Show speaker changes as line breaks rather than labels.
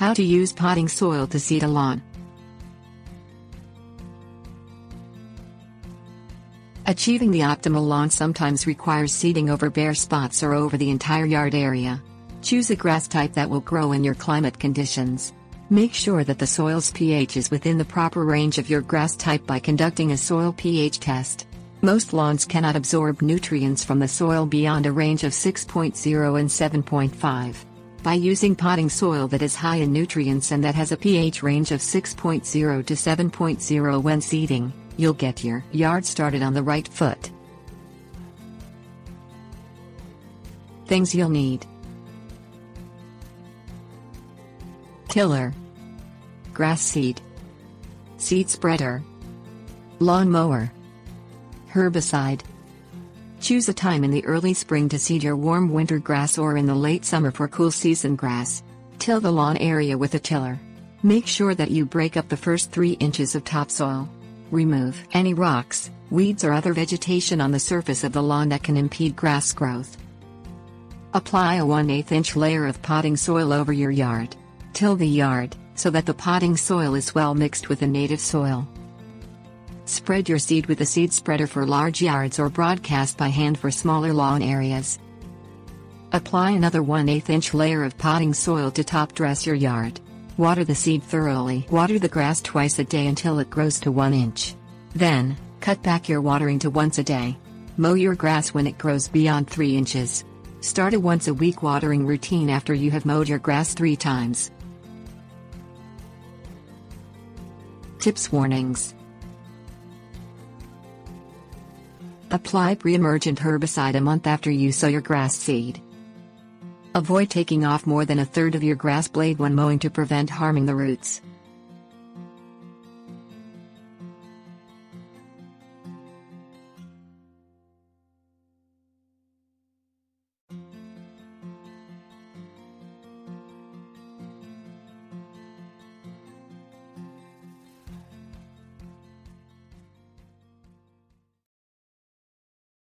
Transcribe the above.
How to use potting soil to seed a lawn. Achieving the optimal lawn sometimes requires seeding over bare spots or over the entire yard area. Choose a grass type that will grow in your climate conditions. Make sure that the soil's pH is within the proper range of your grass type by conducting a soil pH test. Most lawns cannot absorb nutrients from the soil beyond a range of 6.0 and 7.5. By using potting soil that is high in nutrients and that has a pH range of 6.0 to 7.0 when seeding, you'll get your yard started on the right foot. Things you'll need: tiller, grass seed, seed spreader, lawn mower, herbicide. Choose a time in the early spring to seed your warm winter grass or in the late summer for cool season grass. Till the lawn area with a tiller. Make sure that you break up the first 3 inches of topsoil. Remove any rocks, weeds or other vegetation on the surface of the lawn that can impede grass growth. Apply a 1/8 inch layer of potting soil over your yard. Till the yard, so that the potting soil is well mixed with the native soil. Spread your seed with a seed spreader for large yards or broadcast by hand for smaller lawn areas. Apply another 1/8 inch layer of potting soil to top dress your yard. Water the seed thoroughly. Water the grass twice a day until it grows to 1 inch. Then, cut back your watering to once a day. Mow your grass when it grows beyond 3 inches. Start a once a week watering routine after you have mowed your grass 3 times. Tips: warnings. Apply pre-emergent herbicide a month after you sow your grass seed. Avoid taking off more than a third of your grass blade when mowing to prevent harming the roots.